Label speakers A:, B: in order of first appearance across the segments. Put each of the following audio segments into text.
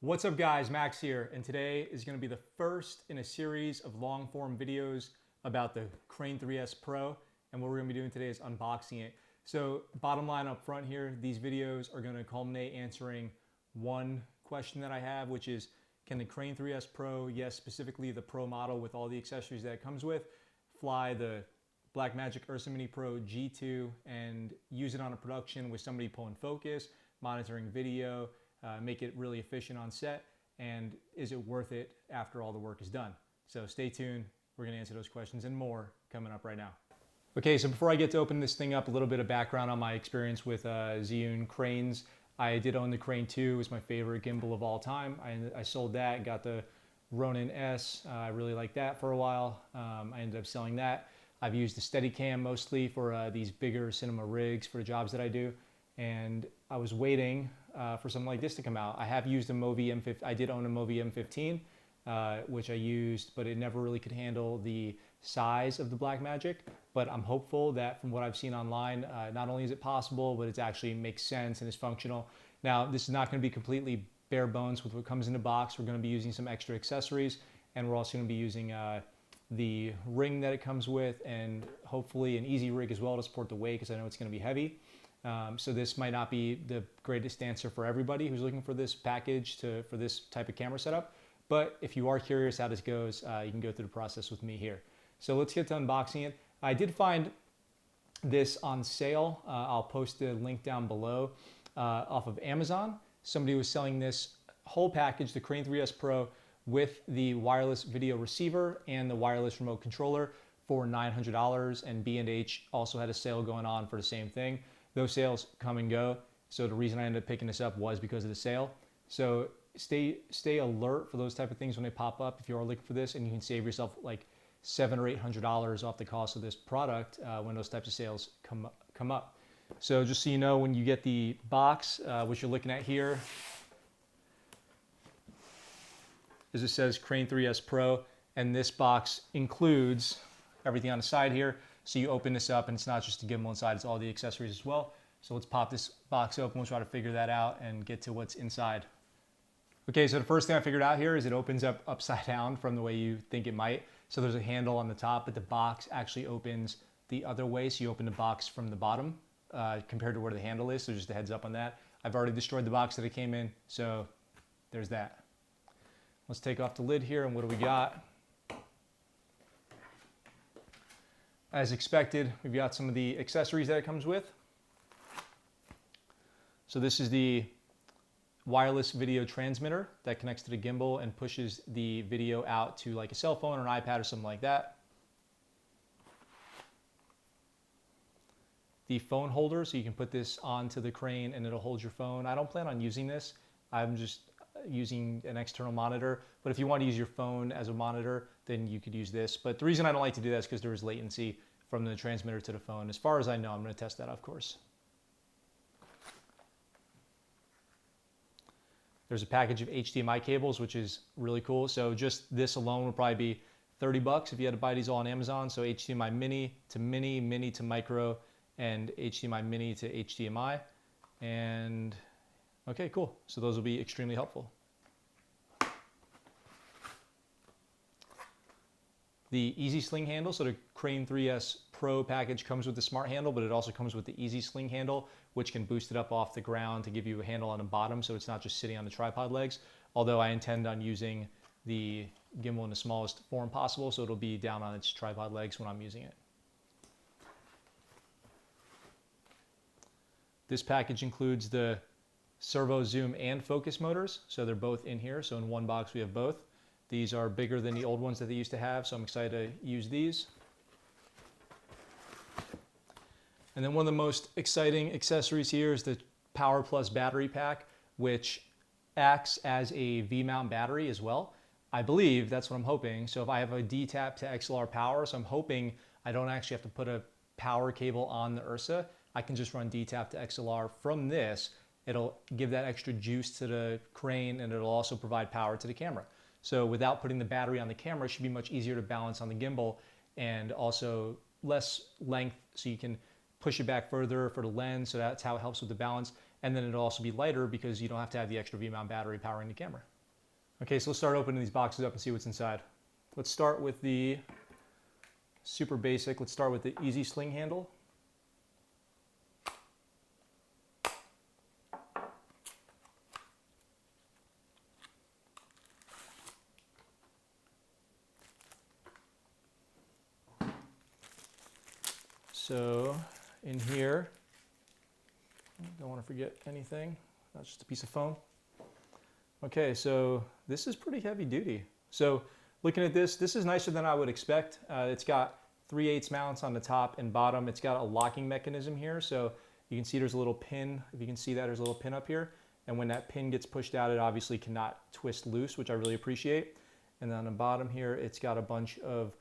A: What's up guys, Max here, and today is going to be the first in a series of long form videos about the Crane 3S Pro, and what we're going to be doing today is unboxing it. So bottom line up front here, these videos are going to culminate answering one question that I have, which is, can the Crane 3S Pro, yes, specifically the Pro model with all the accessories that it comes with, fly the Blackmagic Ursa Mini Pro G2 and use it on a production with somebody pulling focus, monitoring video, make it really efficient on set, and is it worth it after all the work is done? So stay tuned, we're gonna answer those questions and more coming up right now. Okay, so before I get to open this thing up, a little bit of background on my experience with Zhiyun cranes. I did own the Crane 2, it was my favorite gimbal of all time. I sold that and got the Ronin S. I really liked that for a while. I ended up selling that. I've used the Steadicam mostly for these bigger cinema rigs for the jobs that I do. And I was waiting for something like this to come out. I have used a Movi M15. I did own a Movi M15, which I used, but it never really could handle the size of the Blackmagic. But I'm hopeful that from what I've seen online, not only is it possible, but it actually makes sense and is functional. Now, this is not going to be completely bare bones with what comes in the box. We're going to be using some extra accessories, and we're also going to be using the ring that it comes with, and hopefully an easy rig as well to support the weight, because I know it's going to be heavy. So this might not be the greatest answer for everybody who's looking for this package for this type of camera setup. But if you are curious how this goes, you can go through the process with me here. So let's get to unboxing it. I did find this on sale. I'll post the link down below off of Amazon. Somebody was selling this whole package, the Crane 3S Pro, with the wireless video receiver and the wireless remote controller for $900, and B&H also had a sale going on for the same thing. Those sales come and go, so the reason I ended up picking this up was because of the sale. So stay alert for those type of things when they pop up if you are looking for this, and you can save yourself like $700 or $800 off the cost of this product when those types of sales come up. So just so you know, when you get the box, what you're looking at here is it says Crane 3S Pro, and this box includes everything on the side here. So you open this up and it's not just the gimbal inside, it's all the accessories as well. So let's pop this box open, we'll try to figure that out and get to what's inside. Okay, so the first thing I figured out here is it opens up upside down from the way you think it might. So there's a handle on the top, but the box actually opens the other way. So you open the box from the bottom compared to where the handle is. So just a heads up on that. I've already destroyed the box that it came in, so there's that. Let's take off the lid here, and what do we got? As expected, we've got some of the accessories that it comes with. So this is the wireless video transmitter that connects to the gimbal and pushes the video out to like a cell phone or an iPad or something like that. The phone holder, so you can put this onto the crane and it'll hold your phone. I don't plan on using this. I'm just using an external monitor, but if you want to use your phone as a monitor, then you could use this. But the reason I don't like to do that is because there is latency from the transmitter to the phone. As far as I know, I'm going to test that, of course. There's a package of HDMI cables, which is really cool. So just this alone would probably be 30 bucks if you had to buy these all on Amazon. So HDMI mini to mini, mini to micro, and HDMI mini to HDMI. And okay, cool. So those will be extremely helpful. The Easy Sling handle, so the Crane 3S Pro package comes with the smart handle, but it also comes with the Easy Sling handle, which can boost it up off the ground to give you a handle on the bottom, so it's not just sitting on the tripod legs. Although I intend on using the gimbal in the smallest form possible, so it'll be down on its tripod legs when I'm using it. This package includes the servo, zoom, and focus motors, so they're both in here. So in one box we have both. These are bigger than the old ones that they used to have, so I'm excited to use these. And then one of the most exciting accessories here is the Power Plus battery pack, which acts as a V-mount battery as well. I believe, that's what I'm hoping. So if I have a D-tap to XLR power, so I'm hoping I don't actually have to put a power cable on the Ursa. I can just run D-tap to XLR from this. It'll give that extra juice to the crane, and it'll also provide power to the camera. So without putting the battery on the camera, it should be much easier to balance on the gimbal, and also less length, so you can push it back further for the lens, so that's how it helps with the balance. And then it'll also be lighter because you don't have to have the extra V-mount battery powering the camera. Okay, so let's start opening these boxes up and see what's inside. Let's start with the super basic. Let's start with the easy sling handle. So in here, don't want to forget anything. That's just a piece of foam. Okay, so this is pretty heavy duty. So looking at this, this is nicer than I would expect. It's got 3/8 mounts on the top and bottom. It's got a locking mechanism here. So you can see there's a little pin. If you can see that, there's a little pin up here. And when that pin gets pushed out, it obviously cannot twist loose, which I really appreciate. And then on the bottom here, it's got a bunch of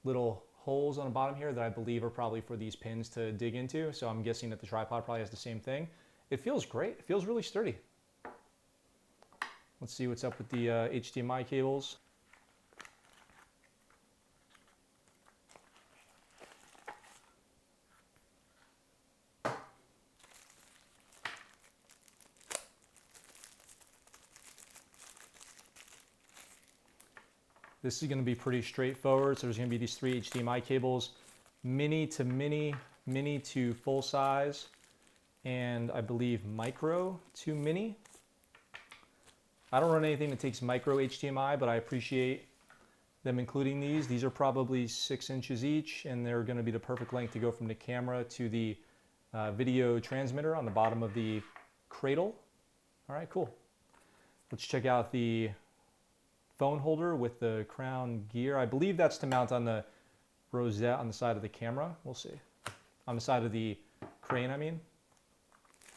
A: little holes on the bottom here that I believe are probably for these pins to dig into. So I'm guessing that the tripod probably has the same thing. It feels great. It feels really sturdy. Let's see what's up with the HDMI cables. This is going to be pretty straightforward. So there's going to be these 3 HDMI cables, mini to mini, mini to full size, and I believe micro to mini. I don't run anything that takes micro HDMI, but I appreciate them including these. These are probably 6 inches each, and they're going to be the perfect length to go from the camera to the video transmitter on the bottom of the cradle. All right, cool. Let's check out the phone holder with the crown gear. I believe that's to mount on the rosette on the side of the camera. We'll see. On the side of the crane, I mean.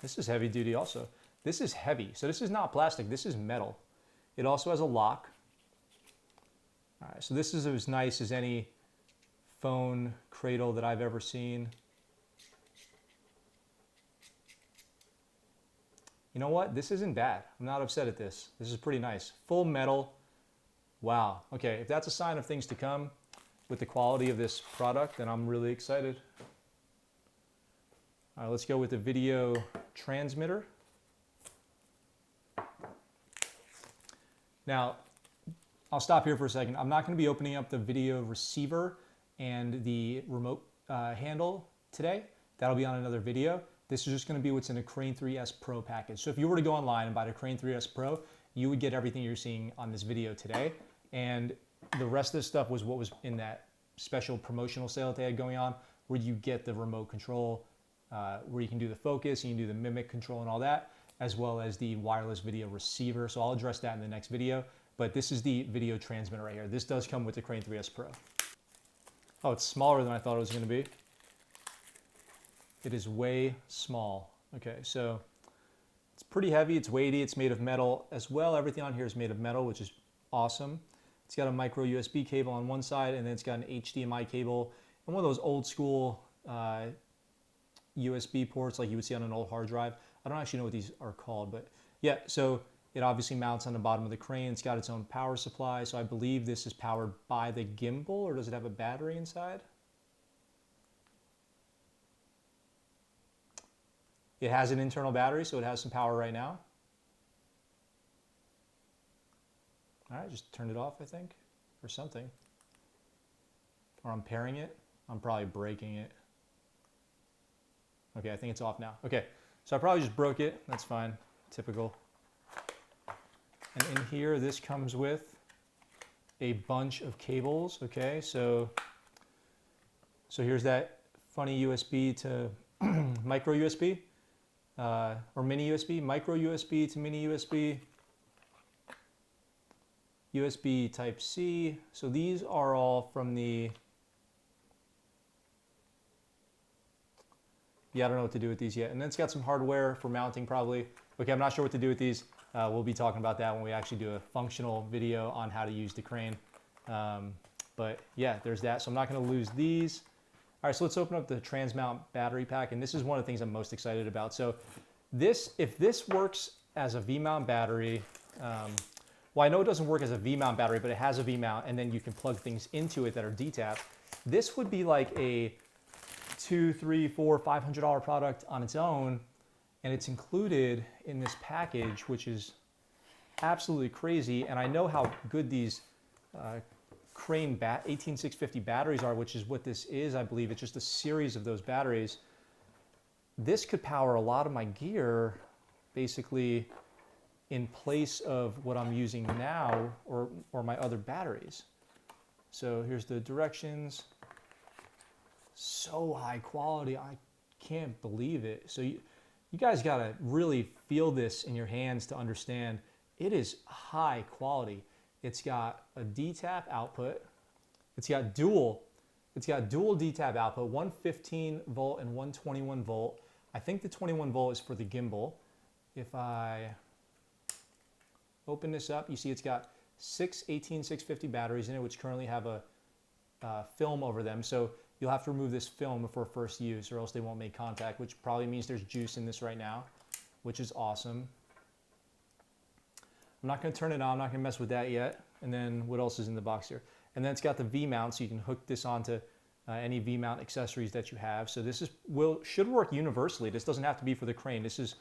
A: This is heavy duty also. This is heavy. So this is not plastic, this is metal. It also has a lock. All right, so this is as nice as any phone cradle that I've ever seen. You know what? This isn't bad. I'm not upset at this. This is pretty nice. Full metal. Wow. Okay, if that's a sign of things to come with the quality of this product, then I'm really excited. All right, let's go with the video transmitter. Now, I'll stop here for a second. I'm not going to be opening up the video receiver and the remote handle today. That'll be on another video. This is just going to be what's in a Crane 3S Pro package. So if you were to go online and buy the Crane 3S Pro, you would get everything you're seeing on this video today. And the rest of this stuff was what was in that special promotional sale that they had going on, where you get the remote control, where you can do the focus, you can do the mimic control and all that, as well as the wireless video receiver. So I'll address that in the next video. But this is the video transmitter right here. This does come with the Crane 3S Pro. Oh, it's smaller than I thought it was going to be. It is way small. Okay, so it's pretty heavy, it's weighty, it's made of metal as well. Everything on here is made of metal, which is awesome. It's got a micro USB cable on one side, and then it's got an HDMI cable and one of those old school USB ports like you would see on an old hard drive. I don't actually know what these are called, but yeah, so it obviously mounts on the bottom of the crane. It's got its own power supply, so I believe this is powered by the gimbal, or does it have a battery inside? It has an internal battery, so it has some power right now. All right, just turned it off, I think, or something. Or I'm pairing it. I'm probably breaking it. Okay, I think it's off now. Okay, so I probably just broke it. That's fine, typical. And in here, this comes with a bunch of cables, okay? So here's that funny USB to micro USB, or mini USB, micro USB to mini USB, USB Type-C. So these are all from the, yeah, I don't know what to do with these yet. And then it's got some hardware for mounting probably. Okay, I'm not sure what to do with these. We'll be talking about that when we actually do a functional video on how to use the crane. But yeah, there's that. So I'm not gonna lose these. All right, so let's open up the Transmount battery pack. And this is one of the things I'm most excited about. So this, if this works as a V-mount battery, well, I know it doesn't work as a V-mount battery, but it has a V-mount, and then you can plug things into it that are D-tap. This would be like a $200, $300, $400, $500 product on its own, and it's included in this package, which is absolutely crazy. And I know how good these Crane 18650 batteries are, which is what this is, I believe. It's just a series of those batteries. This could power a lot of my gear, basically, in place of what I'm using now or my other batteries. So here's the directions. So high quality, I can't believe it. So you guys gotta really feel this in your hands to understand it is high quality. It's got a D-tap output. It's got dual D-tap output, one 15 volt and one 21 volt. I think the 21 volt is for the gimbal. If I open this up, you see it's got 6 18650 batteries in it, which currently have a film over them. So you'll have to remove this film for first use or else they won't make contact, which probably means there's juice in this right now, which is awesome. I'm not going to turn it on. I'm not going to mess with that yet. And then what else is in the box here? And then it's got the V-mount, so you can hook this onto any V-mount accessories that you have. So this should work universally. This doesn't have to be for the Crane. This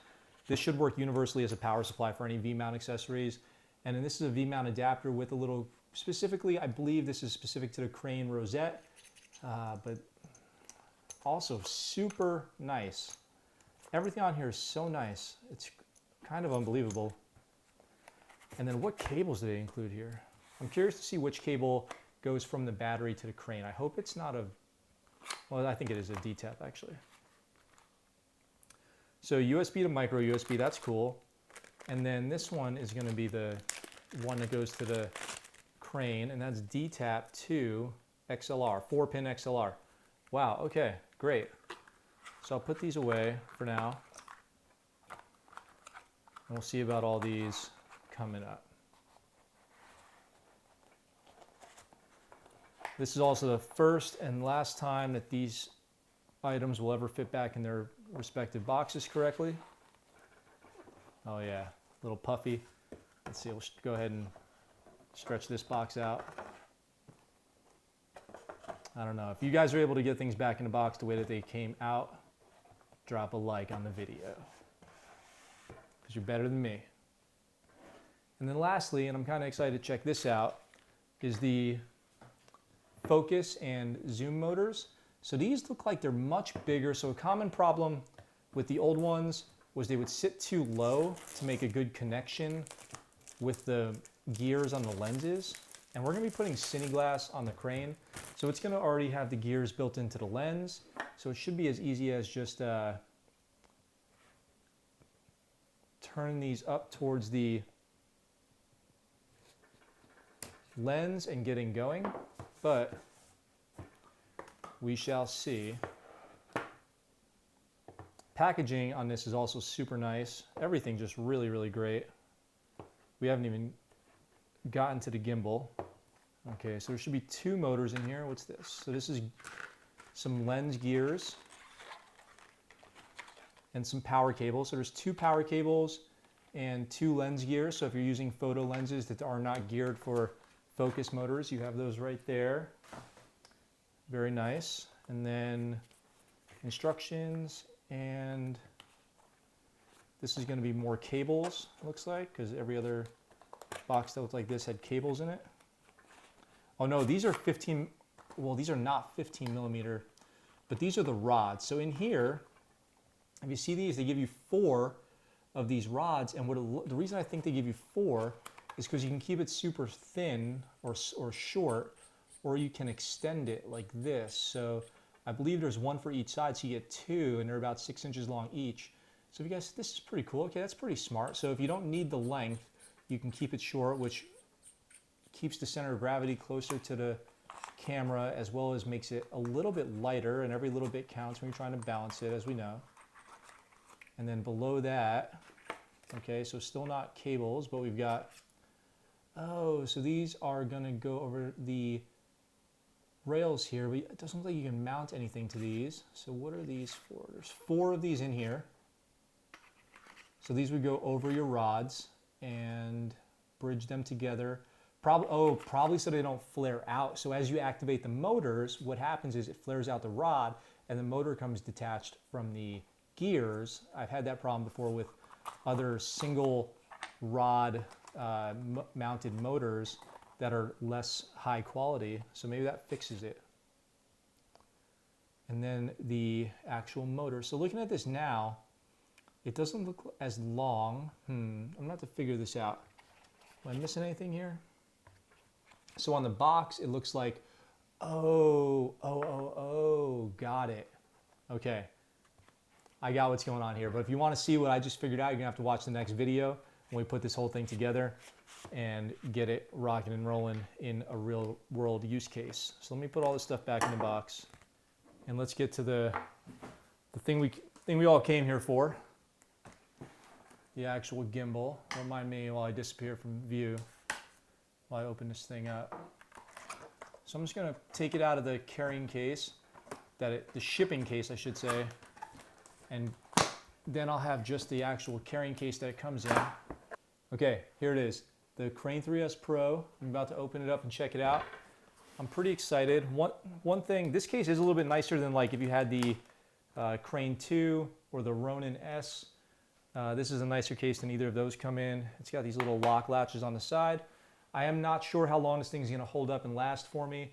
A: should work universally as a power supply for any V-mount accessories. And then this is a V-mount adapter with a little, specifically, I believe this is specific to the Crane rosette, but also super nice. Everything on here is so nice. It's kind of unbelievable. And then what cables do they include here? I'm curious to see which cable goes from the battery to the Crane. I hope it's not well, I think it is a D-tap actually. So USB to micro USB, that's cool. And then this one is going to be the one that goes to the Crane, and that's D-tap to XLR, 4-pin XLR. Wow, okay, great. So I'll put these away for now. And we'll see about all these coming up. This is also the first and last time that these items will ever fit back in their respective boxes correctly. Oh yeah, a little puffy. Let's see, we'll go ahead and stretch this box out. I don't know. If you guys are able to get things back in the box the way that they came out, drop a like on the video, because you're better than me. And then lastly, and I'm kind of excited to check this out, is the focus and zoom motors. So these look like they're much bigger. So a common problem with the old ones was they would sit too low to make a good connection with the gears on the lenses. And we're going to be putting Cine glass on the Crane. So it's going to already have the gears built into the lens. So it should be as easy as just turn these up towards the lens and getting going. But we shall see. Packaging on this is also super nice. Everything just really, really great. We haven't even gotten to the gimbal. Okay, so there should be 2 motors in here. What's this? So this is some lens gears and some power cables. So there's 2 power cables and 2 lens gears. So if you're using photo lenses that are not geared for focus motors, you have those right there. Very nice. And then instructions, and this is going to be more cables, looks like, because every other box that looked like this had cables in it. Oh no, these are 15, well, these are not 15 millimeter, but these are the rods. So in here, if you see these, they give you 4 of these rods, and the reason I think they give you 4 is because you can keep it super thin or short, or you can extend it like this. So I believe there's 1 for each side, so you get 2, and they're about 6 inches long each. So if you guys, this is pretty cool. Okay, that's pretty smart. So if you don't need the length, you can keep it short, which keeps the center of gravity closer to the camera, as well as makes it a little bit lighter, and every little bit counts when you're trying to balance it, as we know. And then below that, okay, so still not cables, but we've got, oh, so these are gonna go over the rails here, but it doesn't look like you can mount anything to these. So what are these for? There's 4 of these in here. So these would go over your rods and bridge them together. Probably so they don't flare out. So as you activate the motors, what happens is it flares out the rod and the motor comes detached from the gears. I've had that problem before with other single rod mounted motors that are less high quality. So maybe that fixes it. And then the actual motor. So looking at this now, it doesn't look as long. I'm gonna have to figure this out. Am I missing anything here? So on the box, it looks like, oh, got it. Okay, I got what's going on here. But if you want to see what I just figured out, you're gonna have to watch the next video when we put this whole thing together and get it rocking and rolling in a real world use case. So let me put all this stuff back in the box, and let's get to the thing we all came here for. The actual gimbal. Don't mind me while I disappear from view while I open this thing up. So I'm just gonna take it out of the carrying case, the shipping case I should say, and then I'll have just the actual carrying case that it comes in. Okay, here it is. The Crane 3S Pro. I'm about to open it up and check it out. I'm pretty excited. One thing, this case is a little bit nicer than like if you had the Crane 2 or the Ronin S. This is a nicer case than either of those come in. It's got these little lock latches on the side. I am not sure how long this thing's gonna hold up and last for me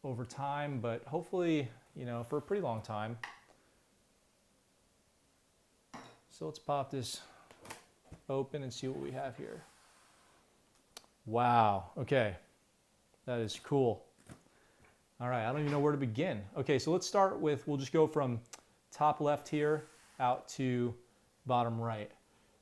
A: over time, but hopefully, you know, for a pretty long time. So let's pop this open and see what we have here. Wow, okay, that is cool. All right, I don't even know where to begin. Okay, so let's start with, we'll just go from top left here out to bottom right.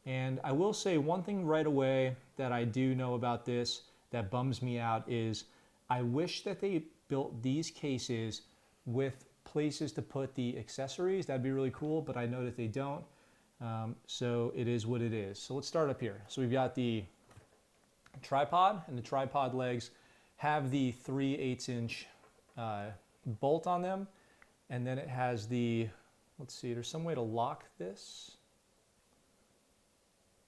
A: And I will say one thing right away that I do know about this that bums me out is I wish that they built these cases with places to put the accessories. That'd be really cool, but I know that they don't. So it is what it is. So let's start up here. So we've got the tripod, and the tripod legs have the 3/8" bolt on them. And then it has the, let's see, there's some way to lock this.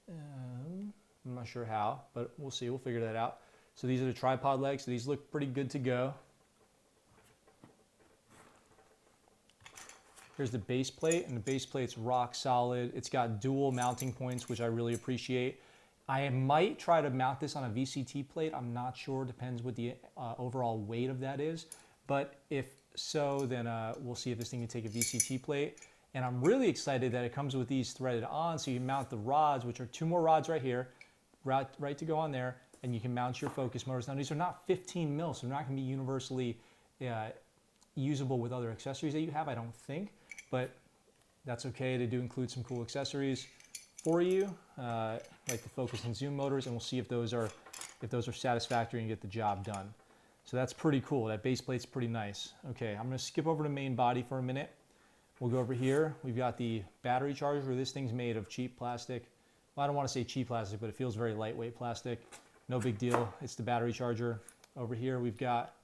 A: I'm not sure how, but we'll see, we'll figure that out. So these are the tripod legs. So these look pretty good to go. Here's the base plate, and the base plate's rock solid. It's got dual mounting points, which I really appreciate. I might try to mount this on a VCT plate. I'm not sure, depends what the overall weight of that is. But if so, then we'll see if this thing can take a VCT plate. And I'm really excited that it comes with these threaded on, so you mount the rods, which are 2 more rods right here, right to go on there, and you can mount your focus motors. Now these are not 15 mil, so they're not gonna be universally usable with other accessories that you have, I don't think, but that's okay. They do include some cool accessories for you, like the focus and zoom motors, and we'll see if those are satisfactory and get the job done. So that's pretty cool. That base plate's pretty nice. Okay, I'm gonna skip over to main body for a minute. We'll go over here. We've got the battery charger. This thing's made of cheap plastic. Well, I don't want to say cheap plastic, but it feels very lightweight plastic. No big deal. It's the battery charger. Over here, we've got,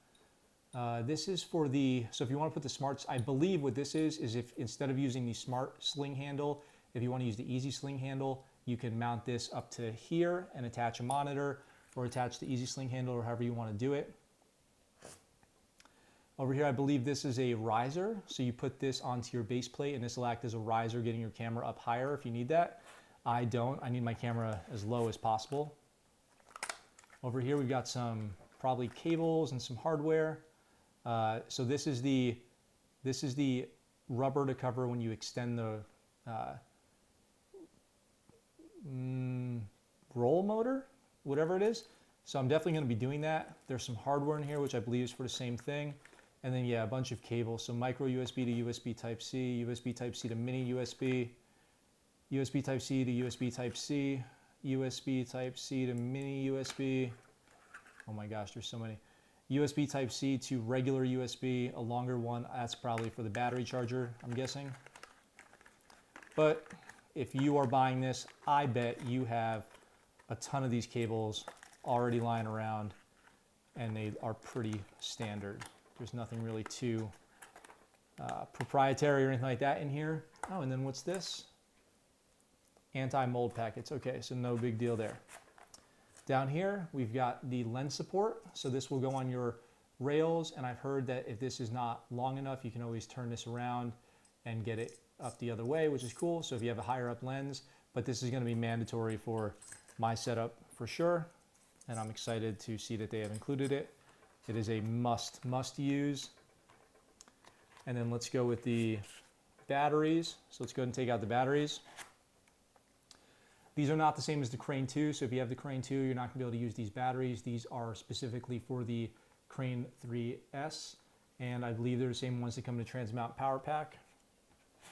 A: this is for the, so if you want to put the smarts, I believe what this is if instead of using the smart sling handle, if you want to use the easy sling handle, you can mount this up to here and attach a monitor, or attach the easy sling handle, or however you want to do it. Over here, I believe this is a riser. So you put this onto your base plate, and this will act as a riser, getting your camera up higher if you need that. I don't. I need my camera as low as possible. Over here, we've got some probably cables and some hardware. So this is the rubber to cover when you extend the roll motor, whatever it is. So I'm definitely going to be doing that. There's some hardware in here, which I believe is for the same thing. And then, yeah, a bunch of cables. So micro USB to USB Type-C, USB Type-C to mini USB, USB Type-C to USB Type-C, USB Type-C to mini USB. Oh my gosh, there's so many. USB Type-C to regular USB, a longer one. That's probably for the battery charger, I'm guessing. But if you are buying this, I bet you have a ton of these cables already lying around, and they are pretty standard. There's nothing really too proprietary or anything like that in here. Oh, and then what's this? Anti-mold packets. Okay, so no big deal there. Down here, we've got the lens support. So this will go on your rails, and I've heard that if this is not long enough, you can always turn this around and get it up the other way, which is cool. So if you have a higher up lens, but this is going to be mandatory for my setup for sure, and I'm excited to see that they have included it. It is a must use. And then let's go with the batteries. So let's go ahead and take out the batteries. These are not the same as the Crane 2, so if you have the Crane 2, you're not going to be able to use these batteries. These are specifically for the Crane 3S, and I believe they're the same ones that come in the Transmount Power Pack.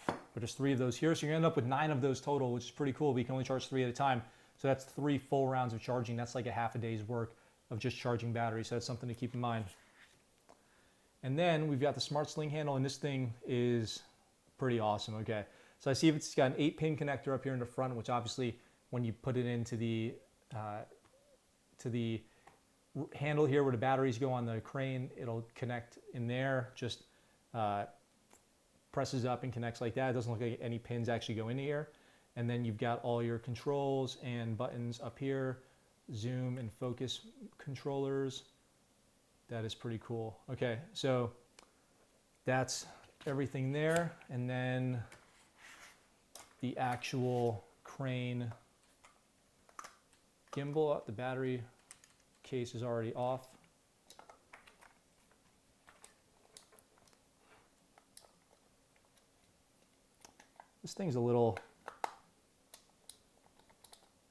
A: But there's 3 of those here, so you're going to end up with 9 of those total, which is pretty cool, but you can only charge 3 at a time. So that's 3 full rounds of charging. That's like a half a day's work of just charging batteries, so that's something to keep in mind. And then we've got the Smart Sling handle, and this thing is pretty awesome. Okay, so I see it's got an 8-pin connector up here in the front, which obviously when you put it into the handle here where the batteries go on the crane, it'll connect in there, just presses up and connects like that. It doesn't look like any pins actually go in here. And then you've got all your controls and buttons up here, zoom and focus controllers. That is pretty cool. Okay, so that's everything there. And then the actual crane gimbal, the battery case is already off. This thing's a little,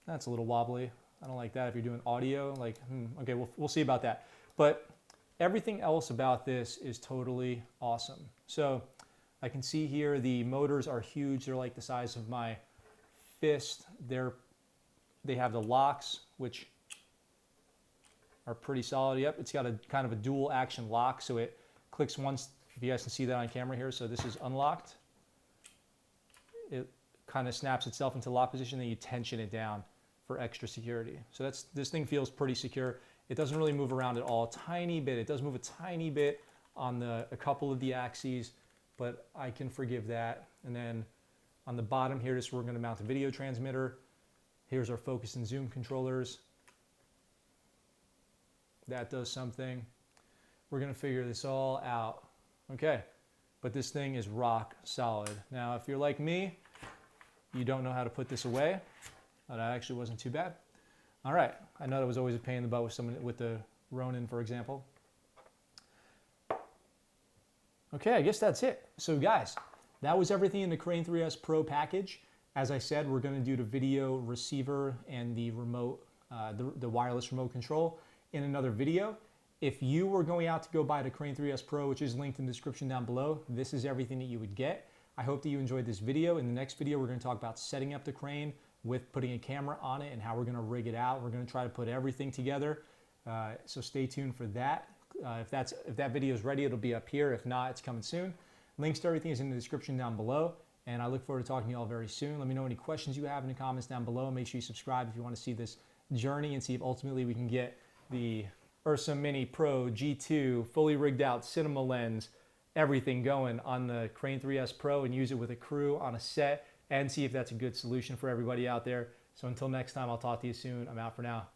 A: that's a little wobbly. I don't like that if you're doing audio. Like, okay, we'll see about that. But everything else about this is totally awesome. So I can see here the motors are huge. They're like the size of my fist. They have the locks, which are pretty solid. Yep, it's got a kind of a dual action lock, so it clicks once, if you guys can see that on camera here. So this is unlocked. It kind of snaps itself into lock position, then you tension it down for extra security. So this thing feels pretty secure. It doesn't really move around at all. Tiny bit. It does move a tiny bit on a couple of the axes, but I can forgive that. And then on the bottom here, this is where we're going to mount the video transmitter. Here's our focus and zoom controllers. That does something. We're going to figure this all out. Okay, but this thing is rock solid. Now, if you're like me, you don't know how to put this away. That actually wasn't too bad. All right, I know that was always a pain in the butt with someone with the Ronin, for example. Okay, I guess that's it. So guys, that was everything in the Crane 3S Pro package. As I said, we're going to do the video receiver and the remote, the wireless remote control in another video. If you were going out to go buy the Crane 3S Pro, which is linked in the description down below, this is everything that you would get. I hope that you enjoyed this video. In the next video, we're going to talk about setting up the crane with putting a camera on it and how we're going to rig it out. We're going to try to put everything together. So stay tuned for that. If that video is ready, it'll be up here. If not, it's coming soon. Links to everything is in the description down below. And I look forward to talking to you all very soon. Let me know any questions you have in the comments down below. Make sure you subscribe if you want to see this journey and see if ultimately we can get the Ursa Mini Pro G2 fully rigged out cinema lens, everything going on the Crane 3S Pro and use it with a crew on a set and see if that's a good solution for everybody out there. So until next time, I'll talk to you soon. I'm out for now.